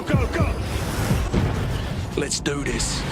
go, go, go! Let's do this.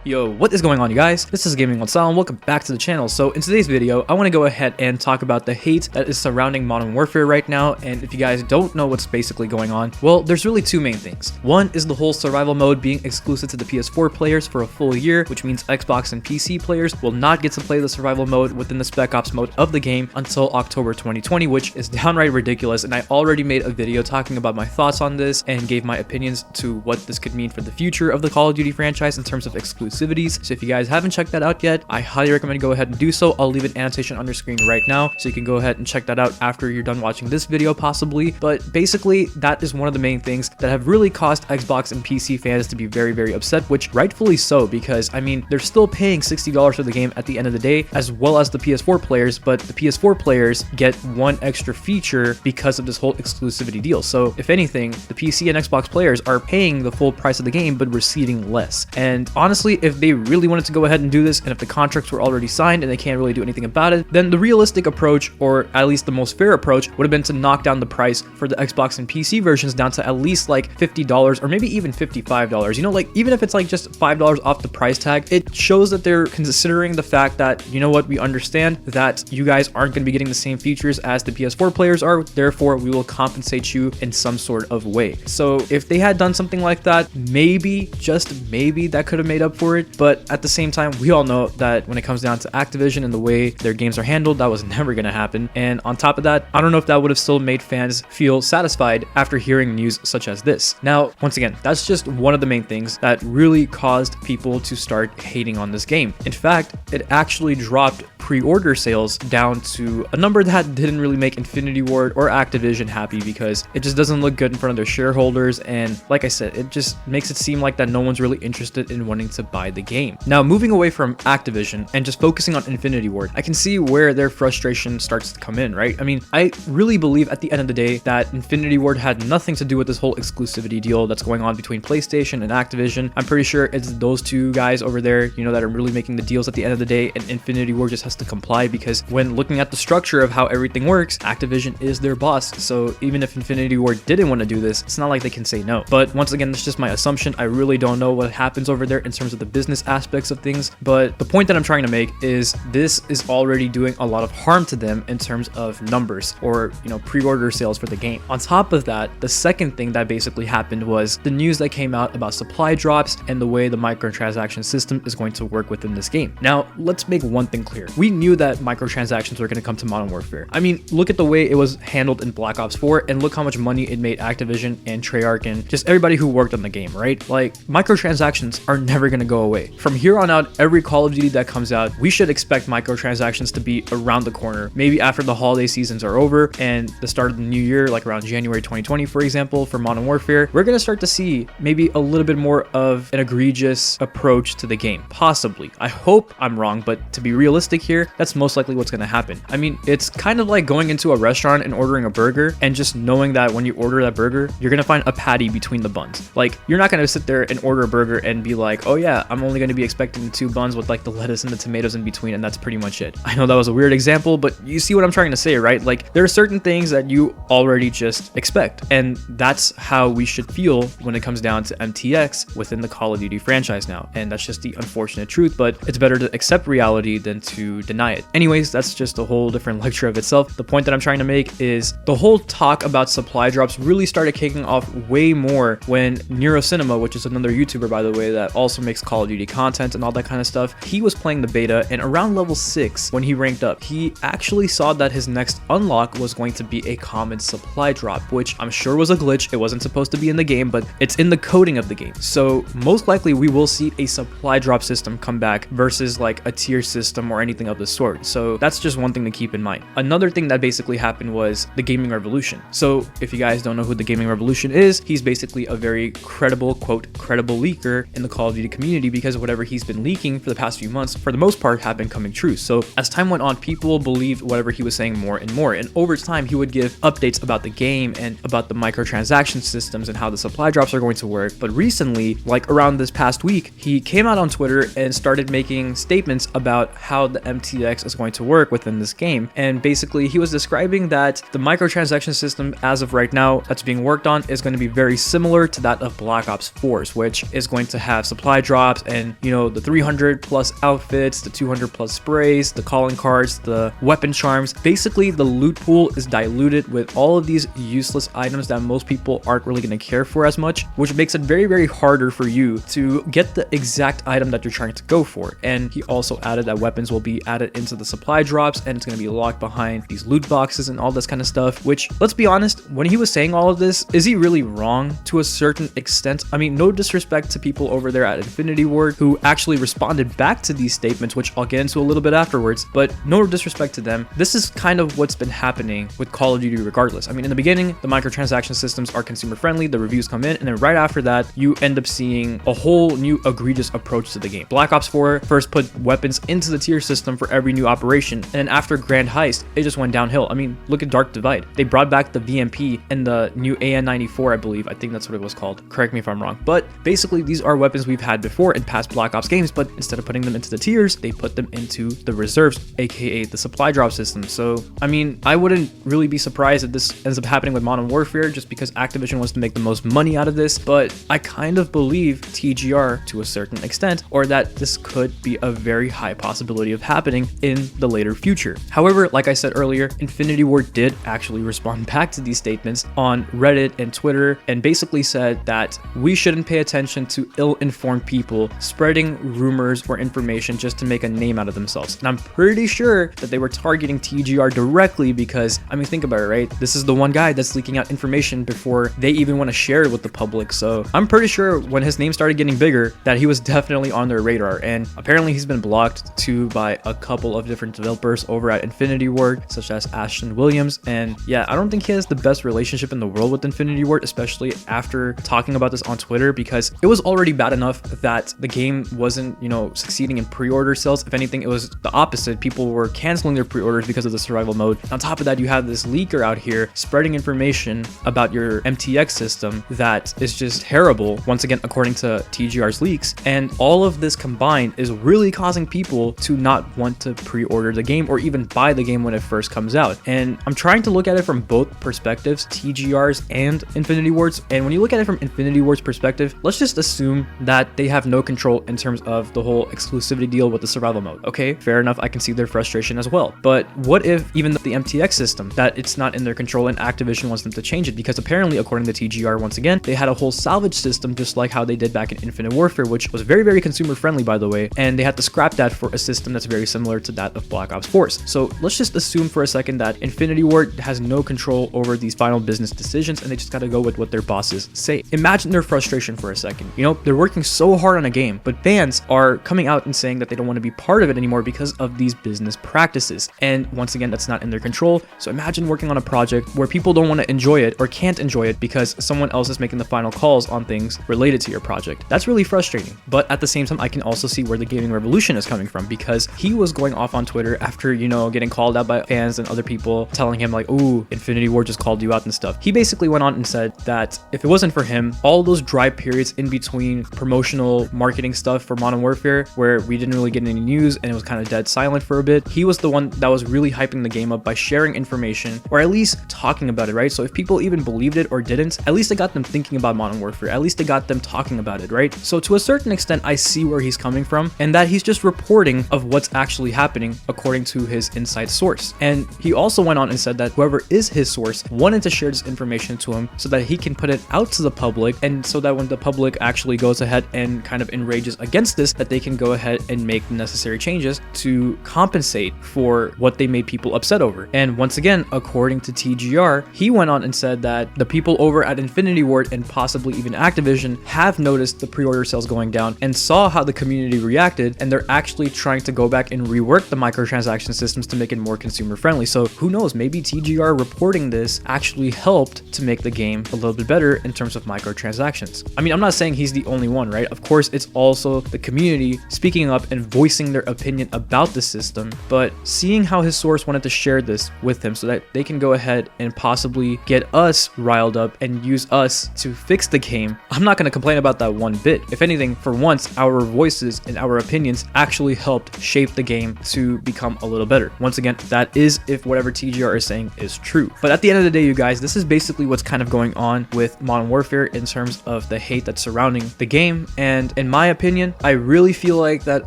Yo, what is going on, you guys? This is Gaming on Style and welcome back to the channel. So in today's video, I want to go ahead and talk about the hate that is surrounding Modern Warfare right now. And if you guys don't know what's basically going on, well, there's really two main things. One is the whole survival mode being exclusive to the PS4 players for a full year, which means Xbox and PC players will not get to play the survival mode within the Spec Ops mode of the game until October 2020, which is downright ridiculous. And I already made a video talking about my thoughts on this and gave my opinions to what this could mean for the future of the Call of Duty franchise in terms of exclusivity. So if you guys haven't checked that out yet, I highly recommend go ahead and do so. I'll leave an annotation on your screen right now so you can go ahead and check that out after you're done watching this video possibly. But basically, that is one of the main things that have really caused Xbox and PC fans to be very, very upset, which rightfully so, because I mean, they're still paying $60 for the game at the end of the day, as well as the PS4 players, but the PS4 players get one extra feature because of this whole exclusivity deal. So if anything, the PC and Xbox players are paying the full price of the game, but receiving less. And honestly, if they really wanted to go ahead and do this, and if the contracts were already signed and they can't really do anything about it, then the realistic approach, or at least the most fair approach, would have been to knock down the price for the Xbox and PC versions down to at least like $50 or maybe even $55. You know, like even if it's like just $5 off the price tag, it shows that they're considering the fact that, you know what, we understand that you guys aren't going to be getting the same features as the PS4 players are, therefore we will compensate you in some sort of way. So if they had done something like that, maybe, just maybe, that could have made up for it. But at the same time, we all know that when it comes down to Activision and the way their games are handled, that was never going to happen. And on top of that, I don't know if that would have still made fans feel satisfied after hearing news such as this. Now, once again, that's just one of the main things that really caused people to start hating on this game. In fact, it actually dropped pre-order sales down to a number that didn't really make Infinity Ward or Activision happy, because it just doesn't look good in front of their shareholders. And like I said, it just makes it seem like that no one's really interested in wanting to buy the game. Now, moving away from Activision and just focusing on Infinity Ward, I can see where their frustration starts to come in, right? I mean, I really believe at the end of the day that Infinity Ward had nothing to do with this whole exclusivity deal that's going on between PlayStation and Activision. I'm pretty sure it's those two guys over there, you know, that are really making the deals at the end of the day, and Infinity Ward just has to comply, because when looking at the structure of how everything works, Activision is their boss. So even if Infinity Ward didn't want to do this, it's not like they can say no. But once again, that's just my assumption. I really don't know what happens over there in terms of the business aspects of things, but the point that I'm trying to make is this is already doing a lot of harm to them in terms of numbers, or, you know, pre-order sales for the game. On top of that, the second thing that basically happened was the news that came out about supply drops and the way the microtransaction system is going to work within this game. Now, let's make one thing clear. We knew that microtransactions were going to come to Modern Warfare. I mean, look at the way it was handled in Black Ops 4, and look how much money it made Activision and Treyarch and just everybody who worked on the game, right? Like, microtransactions are never going to go away. From here on out, every Call of Duty that comes out, we should expect microtransactions to be around the corner. Maybe after the holiday seasons are over and the start of the new year, like around January 2020, for example, for Modern Warfare, we're going to start to see maybe a little bit more of an egregious approach to the game. Possibly. I hope I'm wrong, but to be realistic here, that's most likely what's going to happen. I mean, it's kind of like going into a restaurant and ordering a burger and just knowing that when you order that burger, you're going to find a patty between the buns. Like, you're not going to sit there and order a burger and be like, oh yeah, I'm only going to be expecting the two buns with like the lettuce and the tomatoes in between, and that's pretty much it. I know that was a weird example, but you see what I'm trying to say, right? Like, there are certain things that you already just expect, and that's how we should feel when it comes down to MTX within the Call of Duty franchise now. And that's just the unfortunate truth, but it's better to accept reality than to deny it. Anyways, that's just a whole different lecture of itself. The point that I'm trying to make is the whole talk about supply drops really started kicking off way more when NeuroCinema, which is another YouTuber, by the way, that also makes Call of Duty content and all that kind of stuff, he was playing the beta, and around level 6, when he ranked up, he actually saw that his next unlock was going to be a common supply drop, which I'm sure was a glitch. It wasn't supposed to be in the game, but it's in the coding of the game. So most likely we will see a supply drop system come back versus like a tier system or anything of the sort. So that's just one thing to keep in mind. Another thing that basically happened was the gaming revolution. So if you guys don't know who the gaming revolution is, he's basically a very credible, quote, credible leaker in the Call of Duty community. community because whatever he's been leaking for the past few months, for the most part, have been coming true. So as time went on, people believed whatever he was saying more and more. And over time, he would give updates about the game and about the microtransaction systems and how the supply drops are going to work. But recently, like around this past week, he came out on Twitter and started making statements about how the MTX is going to work within this game. And basically, he was describing that the microtransaction system as of right now that's being worked on is going to be very similar to that of Black Ops 4's, which is going to have supply drops and, you know, the 300 plus outfits, the 200 plus sprays, the calling cards, the weapon charms. Basically, the loot pool is diluted with all of these useless items that most people aren't really going to care for as much, which makes it very, very harder for you to get the exact item that you're trying to go for. And he also added that weapons will be added into the supply drops and it's going to be locked behind these loot boxes and all this kind of stuff, which, let's be honest, when he was saying all of this, is he really wrong to a certain extent? I mean, no disrespect to people over there at Infinity Ward who actually responded back to these statements, which I'll get into a little bit afterwards, but no disrespect to them. This is kind of what's been happening with Call of Duty regardless. I mean, in the beginning, the microtransaction systems are consumer friendly, the reviews come in, and then right after that, you end up seeing a whole new egregious approach to the game. Black Ops 4 first put weapons into the tier system for every new operation, and then after Grand Heist, it just went downhill. I mean, look at Dark Divide. They brought back the VMP and the new AN-94, I believe. I think that's what it was called. Correct me if I'm wrong. But basically, these are weapons we've had before in past Black Ops games, but instead of putting them into the tiers, they put them into the reserves, aka the supply drop system. So, I mean, I wouldn't really be surprised if this ends up happening with Modern Warfare just because Activision wants to make the most money out of this, but I kind of believe TGR to a certain extent, or that this could be a very high possibility of happening in the later future. However, like I said earlier, Infinity Ward did actually respond back to these statements on Reddit and Twitter and basically said that we shouldn't pay attention to ill-informed people spreading rumors or information just to make a name out of themselves. And I'm pretty sure that they were targeting TGR directly because, I mean, think about it, right? This is the one guy that's leaking out information before they even want to share it with the public. So I'm pretty sure when his name started getting bigger that he was definitely on their radar. And apparently he's been blocked too by a couple of different developers over at Infinity Ward, such as Ashton Williams. And yeah, I don't think he has the best relationship in the world with Infinity Ward, especially after talking about this on Twitter, because it was already bad enough that the game wasn't, you know, succeeding in pre-order sales. If anything, it was the opposite. People were canceling their pre-orders because of the survival mode. On top of that, you have this leaker out here spreading information about your MTX system that is just terrible, once again, according to TGR's leaks. And all of this combined is really causing people to not want to pre-order the game or even buy the game when it first comes out. And I'm trying to look at it from both perspectives, TGR's and Infinity Ward's. And when you look at it from Infinity Ward's perspective, let's just assume that they have no control in terms of the whole exclusivity deal with the survival mode. Okay, fair enough. I can see their frustration as well. But what if even the MTX system, that it's not in their control and Activision wants them to change it? Because apparently, according to TGR, once again, they had a whole salvage system just like how they did back in Infinite Warfare, which was very, very consumer friendly, by the way. And they had to scrap that for a system that's very similar to that of Black Ops 4's. So let's just assume for a second that Infinity Ward has no control over these final business decisions and they just got to go with what their bosses say. Imagine their frustration for a second. You know, they're working so hard on a game, but fans are coming out and saying that they don't want to be part of it anymore because of these business practices. And once again, that's not in their control. So imagine working on a project where people don't want to enjoy it or can't enjoy it because someone else is making the final calls on things related to your project. That's really frustrating. But at the same time, I can also see where the gaming revolution is coming from, because he was going off on Twitter after, you know, getting called out by fans and other people telling him like, ooh, Infinity Ward just called you out and stuff. He basically went on and said that if it wasn't for him, all those dry periods in between promotional marketing stuff for Modern Warfare, where we didn't really get any news and it was kind of dead silent for a bit, he was the one that was really hyping the game up by sharing information or at least talking about it, right? So if people even believed it or didn't, at least it got them thinking about Modern Warfare. At least it got them talking about it, right? So to a certain extent, I see where he's coming from and that he's just reporting of what's actually happening according to his inside source. And he also went on and said that whoever is his source wanted to share this information to him so that he can put it out to the public, and so that when the public actually goes ahead and kind of enrages against this, that they can go ahead and make the necessary changes to compensate for what they made people upset over. And once again, according to TGR, he went on and said that the people over at Infinity Ward and possibly even Activision have noticed the pre-order sales going down and saw how the community reacted, and they're actually trying to go back and rework the microtransaction systems to make it more consumer friendly. So who knows, maybe TGR reporting this actually helped to make the game a little bit better in terms of microtransactions. I mean, I'm not saying he's the only one, right? Of course, it's also the community speaking up and voicing their opinion about the system, but seeing how his source wanted to share this with him so that they can go ahead and possibly get us riled up and use us to fix the game, I'm not going to complain about that one bit. If anything, for once, our voices and our opinions actually helped shape the game to become a little better. Once again, that is if whatever TGR is saying is true. But at the end of the day, you guys, this is basically what's kind of going on with Modern Warfare in terms of the hate that's surrounding the game. And in my opinion, I really feel like that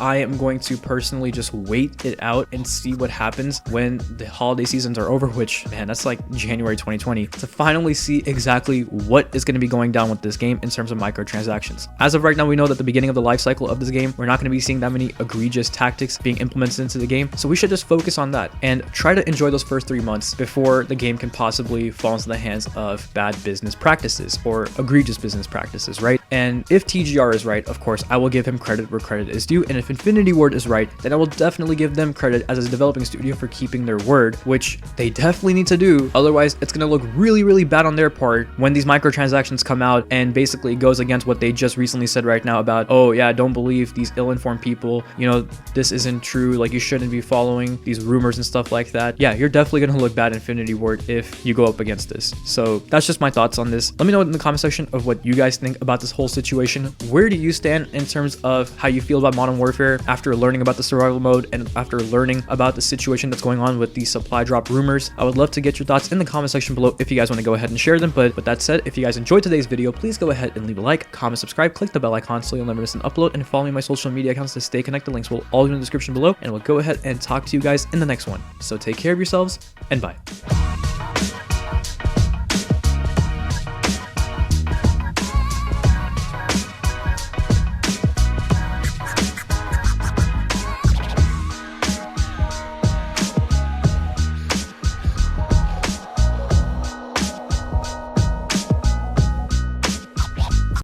I am going to personally just wait it out and see what happens when the holiday seasons are over, which, man, that's like January 2020, to finally see exactly what is going to be going down with this game in terms of microtransactions. As of right now, we know that the beginning of the life cycle of this game, we're not going to be seeing that many egregious tactics being implemented into the game, so we should just focus on that and try to enjoy those first 3 months before the game can possibly fall into the hands of bad business practices or egregious business practices, right? And if TGR is right, of course, I will give him credit where credit is due, and if Infinity Ward is right, then I will definitely give them credit as a developing studio for keeping their word, which they definitely need to do. Otherwise, it's going to look really, really bad on their part when these microtransactions come out and basically goes against what they just recently said right now about, oh yeah, don't believe these ill-informed people, you know, this isn't true, like you shouldn't be following these rumors and stuff like that. Yeah, you're definitely going to look bad in Infinity Ward if you go up against this. So that's just my thoughts on this. Let me know in the comment section of what you guys think about this whole situation. Where do you stand in terms of how you feel about Modern Warfare after learning about the survival mode and after learning about the situation that's going on with the supply drop rumors? I would love to get your thoughts in the comment section below if you guys want to go ahead and share them. But with that said, if you guys enjoyed today's video, please go ahead and leave a like, comment, subscribe, click the bell icon so you'll never miss an upload, and follow me on my social media accounts to stay connected. Links will all be in the description below, and we'll go ahead and talk to you guys in the next one. So take care of yourselves, and bye.